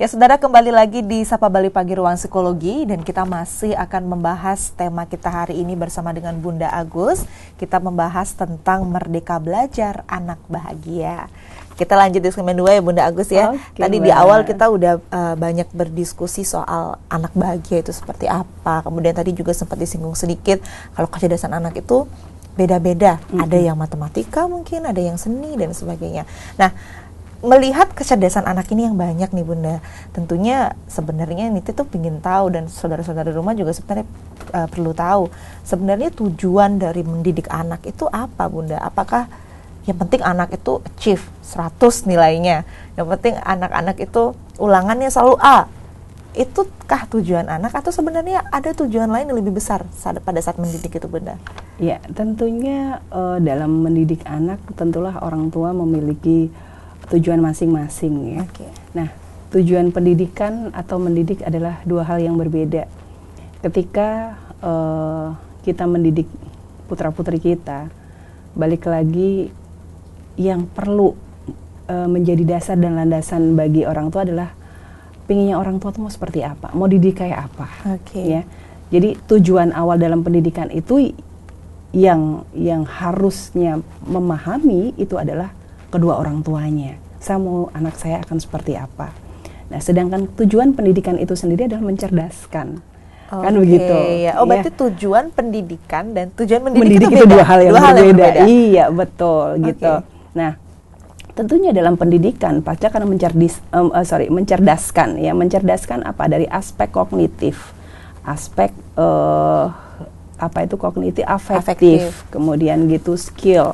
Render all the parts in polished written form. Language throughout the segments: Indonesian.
Ya, saudara, kembali lagi di Sapa Bali Pagi Ruang Psikologi dan kita masih akan membahas tema kita hari ini bersama dengan Bunda Agus. Kita membahas tentang Merdeka Belajar Anak Bahagia. Kita lanjut diskusi kedua ya Bunda Agus ya. Tadi di awal kita udah banyak berdiskusi soal anak bahagia itu seperti apa. Kemudian tadi juga sempat disinggung sedikit kalau kecerdasan anak itu beda-beda. Ada yang matematika mungkin, ada yang seni dan sebagainya. Nah, melihat kecerdasan anak ini yang banyak nih Bunda, tentunya sebenarnya Niti tuh ingin tahu dan saudara-saudara di rumah juga sebenarnya perlu tahu sebenarnya tujuan dari mendidik anak itu apa Bunda? Apakah yang penting anak itu achieve 100 nilainya, yang penting anak-anak itu ulangannya selalu A, itukah tujuan anak atau sebenarnya ada tujuan lain yang lebih besar pada saat mendidik itu Bunda? Ya, tentunya dalam mendidik anak tentulah orang tua memiliki tujuan masing-masing ya. Nah, tujuan pendidikan atau mendidik adalah dua hal yang berbeda. Ketika kita mendidik putra-putri kita, balik lagi yang perlu menjadi dasar dan landasan bagi orang tua adalah pinginnya orang tua tuh mau seperti apa, mau didik kayak apa. Ya. Jadi tujuan awal dalam pendidikan itu yang harusnya memahami itu adalah kedua orang tuanya. Saya mau anak saya akan seperti apa. Nah, sedangkan tujuan pendidikan itu sendiri adalah mencerdaskan. Kan begitu. Ya. Oh, berarti tujuan pendidikan dan tujuan mendidik itu dua hal yang berbeda. Iya, betul gitu. Nah, tentunya dalam pendidikan pasti akan mencerdaskan ya. Mencerdaskan apa? Dari aspek kognitif. Aspek kognitif, afektif. Kemudian gitu skill.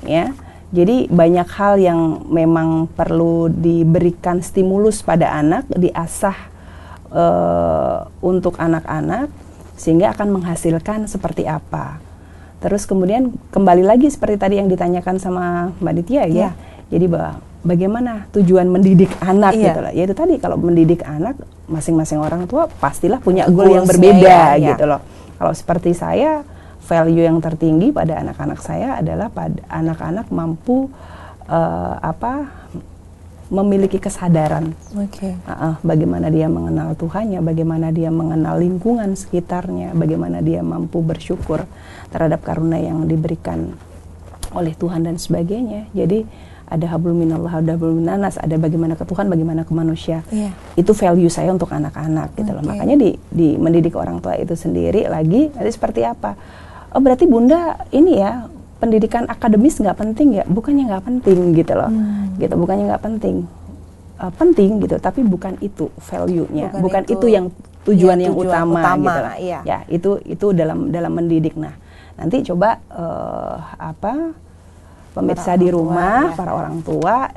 Ya. Jadi banyak hal yang memang perlu diberikan stimulus pada anak, diasah untuk anak-anak sehingga akan menghasilkan seperti apa. Terus kemudian kembali lagi seperti tadi yang ditanyakan sama Mbak Nitya ya. Jadi bagaimana tujuan mendidik anak gitu loh. Yaitu tadi kalau mendidik anak masing-masing orang tua pastilah punya goal yang berbeda gitu loh. Kalau seperti saya, value yang tertinggi pada anak-anak saya adalah pada anak-anak mampu memiliki kesadaran bagaimana dia mengenal Tuhannya, bagaimana dia mengenal lingkungan sekitarnya, bagaimana dia mampu bersyukur terhadap karunia yang diberikan oleh Tuhan dan sebagainya. Jadi ada hablum minallah, ada hablum minanas, ada bagaimana ke Tuhan, bagaimana ke manusia. Itu value saya untuk anak-anak gitu loh. Makanya di mendidik orang tua itu sendiri lagi nanti seperti apa? Oh, berarti Bunda ini ya pendidikan akademis nggak penting ya? Bukannya nggak penting gitu loh, gitu. Bukannya nggak penting, penting gitu. Tapi bukan itu value-nya, bukan itu yang tujuan yang utama gitu loh. Ya itu dalam mendidik. Nah, nanti coba pemirsa di rumah, para orang tua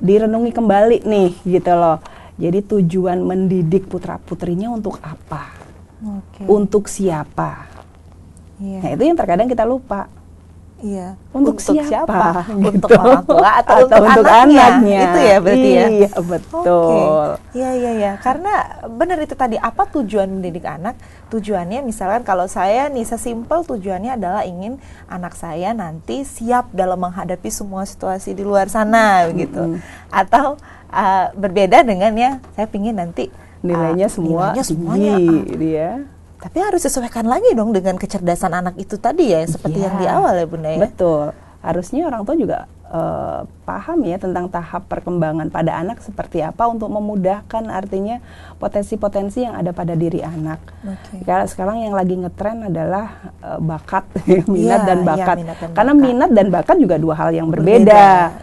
direnungi kembali nih gitu loh. Jadi tujuan mendidik putra putrinya untuk apa? Untuk siapa? Nah, itu yang terkadang kita lupa. Untuk siapa? Untuk orang tua atau untuk anaknya? Itu ya berarti ya. Iya, betul. Iya. Karena benar itu tadi, apa tujuan mendidik anak? Tujuannya misalkan kalau saya nih sesimpel tujuannya adalah ingin anak saya nanti siap dalam menghadapi semua situasi di luar sana begitu. Atau berbeda dengan ya saya ingin nanti nilainya semuanya dia. Tapi harus disesuaikan lagi dong dengan kecerdasan anak itu tadi ya, seperti yang di awal ya Bunda ya. Betul. Harusnya orang tua juga paham ya tentang tahap perkembangan pada anak seperti apa untuk memudahkan artinya potensi-potensi yang ada pada diri anak. Sekarang yang lagi ngetren adalah bakat, minat dan bakat. Karena minat dan bakat juga dua hal yang berbeda.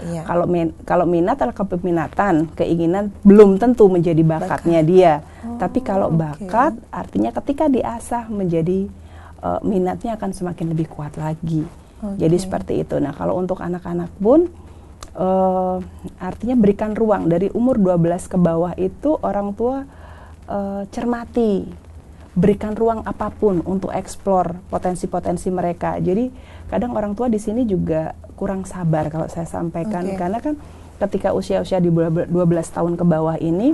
Kalau minat adalah kepeminatan, keinginan belum tentu menjadi bakatnya dia. Tapi kalau bakat artinya ketika diasah menjadi minatnya akan semakin lebih kuat lagi. Jadi seperti itu. Nah, kalau untuk anak-anak pun artinya berikan ruang dari umur 12 ke bawah itu orang tua cermati. Berikan ruang apapun untuk eksplor potensi-potensi mereka. Jadi kadang orang tua di sini juga kurang sabar kalau saya sampaikan karena kan ketika usia-usia di 12 tahun ke bawah ini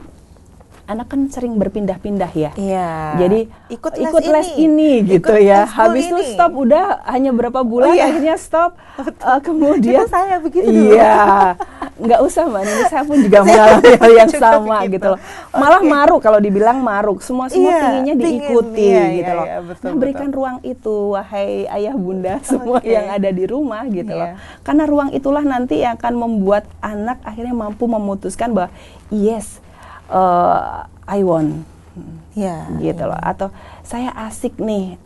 anak kan sering berpindah-pindah ya. Iya. Jadi ikut les ini gitu ya. Habis itu stop, udah hanya berapa bulan akhirnya stop. Kemudian saya begitu dulu. Iya. Nggak usah Mbak Nini, saya pun juga mengalami hal yang sama gitu loh. Malah maruk kalau dibilang maruk. Semua pinginnya diikuti gitu loh. Betul, berikan ruang itu, wahai ayah bunda semua yang ada di rumah gitu loh. Karena ruang itulah nanti yang akan membuat anak akhirnya mampu memutuskan bahwa yes, I want, gitu loh. Atau saya asik nih,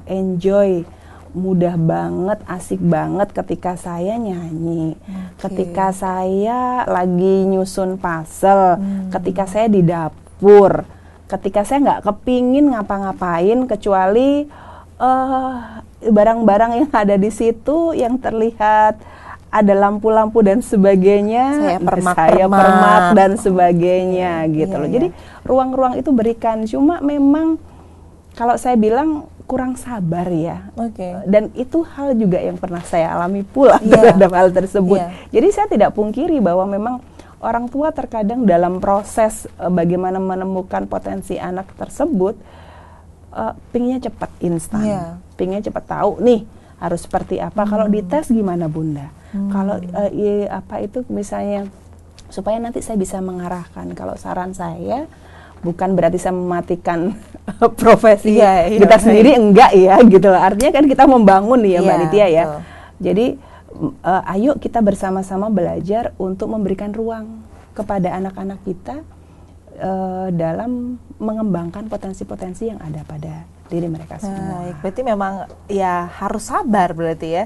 enjoy, mudah banget, asik banget ketika saya nyanyi, ketika saya lagi nyusun puzzle, ketika saya di dapur, ketika saya nggak kepingin ngapa-ngapain kecuali barang-barang yang ada di situ yang terlihat ada lampu-lampu dan sebagainya, saya permak dan sebagainya gitu loh. Jadi ruang-ruang itu berikan, cuma memang kalau saya bilang kurang sabar ya. Dan itu hal juga yang pernah saya alami pula terhadap hal tersebut. Jadi saya tidak pungkiri bahwa memang orang tua terkadang dalam proses bagaimana menemukan potensi anak tersebut, pinginnya cepat instan, pinginnya cepat tahu nih harus seperti apa. Kalau dites gimana Bunda? Kalau apa itu misalnya supaya nanti saya bisa mengarahkan. Kalau saran saya bukan berarti saya mematikan profesi kita sendiri, enggak ya gitu loh. Artinya kan kita membangun ya Mbak Nitya ya. Jadi ayo kita bersama-sama belajar untuk memberikan ruang kepada anak-anak kita dalam mengembangkan potensi-potensi yang ada pada diri mereka semua. Berarti memang ya harus sabar berarti ya.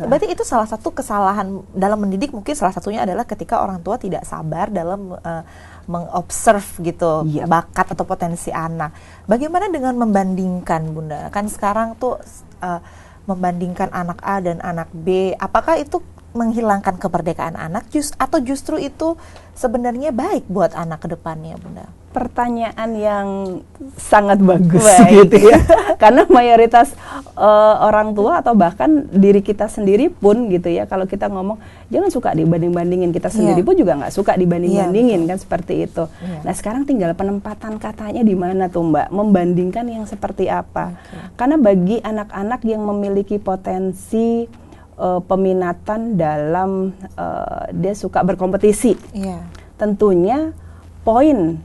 Berarti itu salah satu kesalahan dalam mendidik, mungkin salah satunya adalah ketika orang tua tidak sabar dalam mengobserv gitu bakat atau potensi anak. Bagaimana dengan membandingkan Bunda? Kan sekarang tuh membandingkan anak A dan anak B, apakah itu menghilangkan kemerdekaan anak atau justru itu sebenarnya baik buat anak ke depannya Bunda? Pertanyaan yang sangat bagus gitu ya. Karena mayoritas orang tua atau bahkan diri kita sendiri pun gitu ya, kalau kita ngomong jangan suka dibanding-bandingin, kita sendiri pun juga nggak suka dibanding-bandingin kan seperti itu. Nah sekarang tinggal penempatan katanya di mana tuh Mbak, membandingkan yang seperti apa. Karena bagi anak-anak yang memiliki potensi peminatan dalam dia suka berkompetisi, tentunya poin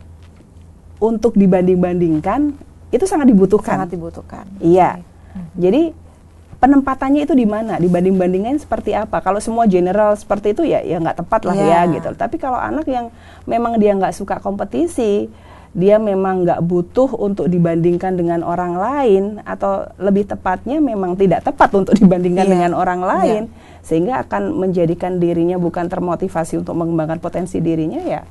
untuk dibanding-bandingkan itu sangat dibutuhkan. Iya. Jadi penempatannya itu di mana? Dibanding-bandingkan seperti apa? Kalau semua general seperti itu ya nggak tepat lah ya gitu. Tapi kalau anak yang memang dia nggak suka kompetisi, dia memang nggak butuh untuk dibandingkan dengan orang lain, atau lebih tepatnya memang tidak tepat untuk dibandingkan dengan orang lain, sehingga akan menjadikan dirinya bukan termotivasi untuk mengembangkan potensi dirinya, ya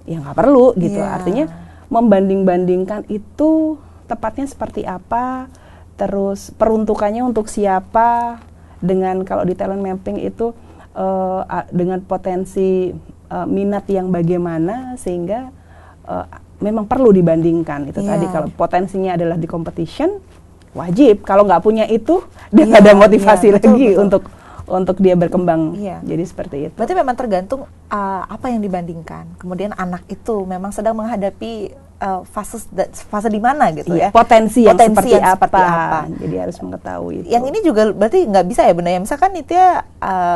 nggak perlu gitu. Artinya membanding-bandingkan itu tepatnya seperti apa, terus peruntukannya untuk siapa, dengan kalau di talent mapping itu dengan potensi minat yang bagaimana, sehingga memang perlu dibandingkan itu tadi. Kalau potensinya adalah di competition, wajib. Kalau nggak punya itu, dia nggak ada motivasi lagi untuk dia berkembang. Jadi seperti itu. Berarti memang tergantung apa yang dibandingkan. Kemudian anak itu memang sedang menghadapi fase di mana gitu ya. Potensi yang seperti apa. Jadi harus mengetahui itu. Yang ini juga berarti nggak bisa ya Bunda ya. Misalkan Nitya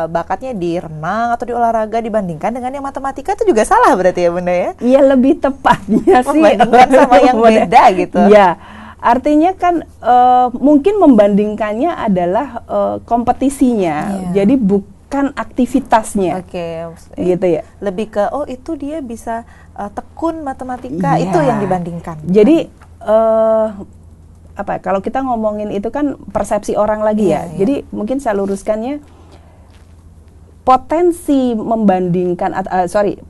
bakatnya di renang atau di olahraga, dibandingkan dengan yang matematika, itu juga salah berarti ya Bunda ya? Iya, lebih tepatnya sih membandingkan sama yang beda gitu. Iya. Artinya kan mungkin membandingkannya adalah kompetisinya, jadi bukan aktivitasnya. Gitu ya. Lebih ke itu dia bisa tekun matematika, itu yang dibandingkan. Jadi kalau kita ngomongin itu kan persepsi orang lagi ya. Jadi mungkin saya luruskannya, potensi membandingkan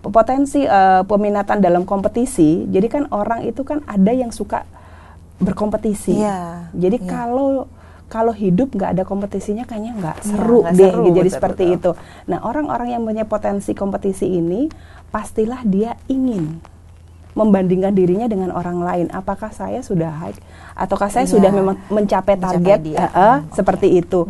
potensi peminatan dalam kompetisi. Jadi kan orang itu kan ada yang suka berkompetisi. Jadi kalau hidup nggak ada kompetisinya kayaknya nggak seru deh. Jadi seperti itu. Nah, orang-orang yang punya potensi kompetisi ini pastilah dia ingin membandingkan dirinya dengan orang lain. Apakah saya sudah high, ataukah saya sudah memang mencapai target seperti itu.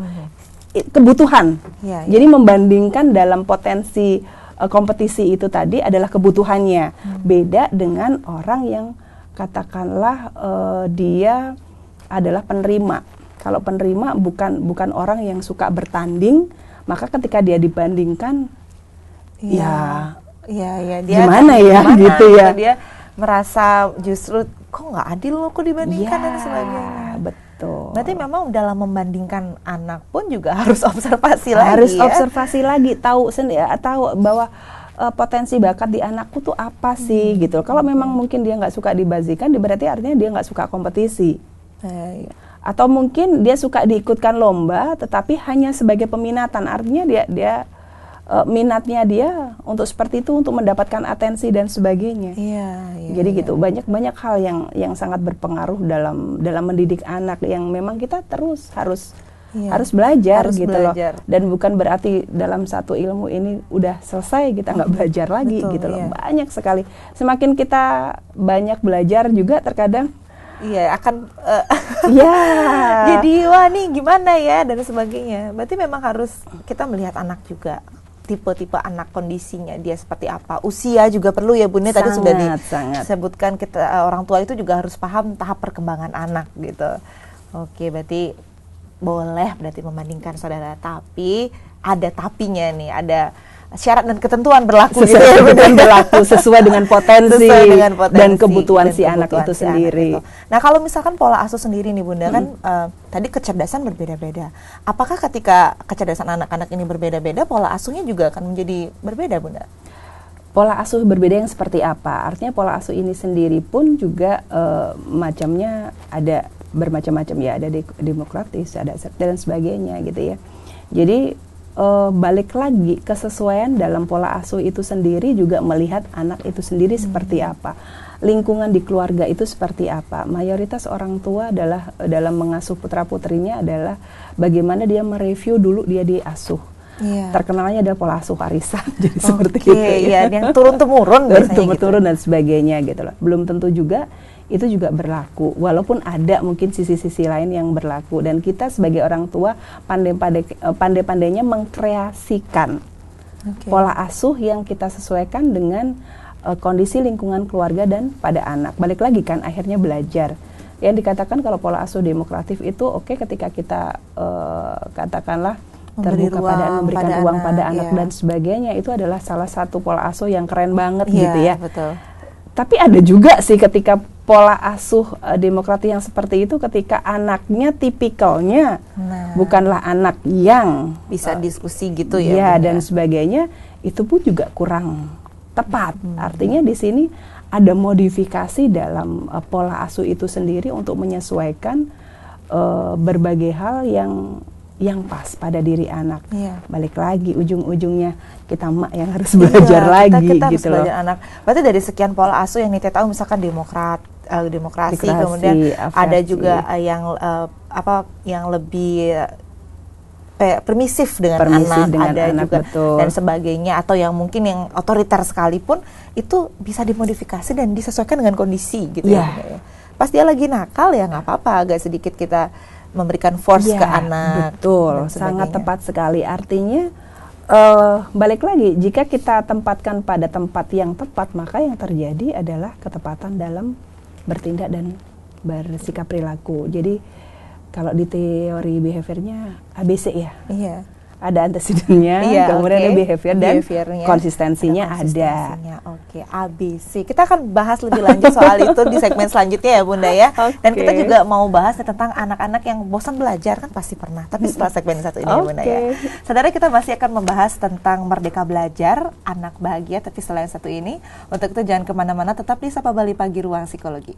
Kebutuhan. Jadi membandingkan dalam potensi kompetisi itu tadi adalah kebutuhannya. Beda dengan orang yang katakanlah dia adalah penerima. Kalau penerima bukan orang yang suka bertanding, maka ketika dia dibandingkan, dia gimana gitu ya. Dia merasa justru kok nggak adil loh, kok dibandingkan dan sebagainya. Betul. Berarti memang dalam membandingkan anak pun juga harus observasi lagi. Harus observasi lagi, tahu bahwa potensi bakat di anakku tuh apa sih gitu. Kalau memang mungkin dia nggak suka dibandingkan, berarti artinya dia nggak suka kompetisi. Atau mungkin dia suka diikutkan lomba, tetapi hanya sebagai peminatan. Artinya dia minatnya dia untuk seperti itu, untuk mendapatkan atensi dan sebagainya. Jadi gitu, banyak hal yang sangat berpengaruh dalam mendidik anak, yang memang kita terus harus belajar gitu loh. Dan bukan berarti dalam satu ilmu ini udah selesai, kita nggak belajar lagi. Betul, gitu loh. Banyak sekali. Semakin kita banyak belajar juga terkadang jadi wah nih gimana ya dan sebagainya. Berarti memang harus kita melihat anak juga, tipe-tipe anak, kondisinya dia seperti apa, usia juga perlu ya Bunda. Tadi sudah disebutkan kita orang tua itu juga harus paham tahap perkembangan anak gitu. Oke, berarti boleh membandingkan saudara, tapi ada tapinya nih, ada syarat dan ketentuan berlaku sesuai dengan potensi dan kebutuhan si anak itu sendiri. Nah, kalau misalkan pola asuh sendiri nih Bunda, kan tadi kecerdasan berbeda-beda. Apakah ketika kecerdasan anak-anak ini berbeda-beda, pola asuhnya juga akan menjadi berbeda Bunda? Pola asuh berbeda yang seperti apa? Artinya pola asuh ini sendiri pun juga macamnya ada bermacam-macam ya, ada demokratis, ada dan sebagainya gitu ya. Jadi balik lagi kesesuaian dalam pola asuh itu sendiri, juga melihat anak itu sendiri seperti apa, lingkungan di keluarga itu seperti apa. Mayoritas orang tua adalah dalam mengasuh putra-putrinya adalah bagaimana dia mereview dulu dia diasuh. Terkenalnya adalah pola asuh warisan, jadi seperti itu ya. Yang turun-temurun biasanya turun dan sebagainya gitu loh. Belum tentu juga itu juga berlaku, walaupun ada mungkin sisi-sisi lain yang berlaku, dan kita sebagai orang tua pandai-pandainya mengkreasikan pola asuh yang kita sesuaikan dengan kondisi lingkungan keluarga dan pada anak. Balik lagi kan, akhirnya belajar. Yang dikatakan kalau pola asuh demokratif itu ketika kita katakanlah terbuka pada anak, memberikan uang pada anak dan sebagainya, itu adalah salah satu pola asuh yang keren banget gitu ya. Betul. Tapi ada juga sih ketika pola asuh demokratis yang seperti itu, ketika anaknya tipikalnya bukanlah anak yang bisa diskusi gitu ya dan sebagainya, itu pun juga kurang tepat. Artinya di sini ada modifikasi dalam pola asuh itu sendiri untuk menyesuaikan berbagai hal yang pas pada diri anak. Balik lagi ujung-ujungnya kita mak yang harus belajar lagi kita gitu harus loh. Belajar anak. Berarti dari sekian pola asuh yang Nita tahu, misalkan demokrasi, kemudian ada juga yang lebih permisif dengan anak, ada juga betul. Dan sebagainya, atau yang mungkin yang otoriter sekalipun itu bisa dimodifikasi dan disesuaikan dengan kondisi gitu ya. Pas dia lagi nakal ya nggak apa-apa, agak sedikit kita memberikan force ke anak. Betul, sangat tepat sekali. Artinya balik lagi, jika kita tempatkan pada tempat yang tepat, maka yang terjadi adalah ketepatan dalam bertindak dan bersikap perilaku. Jadi kalau di teori behaviornya ABC ya. Ada antecedennya, kemudian behavior dan konsistensinya ada. ABC. Kita akan bahas lebih lanjut soal itu di segmen selanjutnya ya Bunda ya. Dan kita juga mau bahas tentang anak-anak yang bosan belajar, kan pasti pernah. Tapi setelah segmen satu ini ya Bunda ya. Saudara, kita masih akan membahas tentang Merdeka Belajar, Anak Bahagia, tapi setelah yang satu ini. Untuk itu jangan kemana-mana, tetap di Sapa Bali Pagi Ruang Psikologi.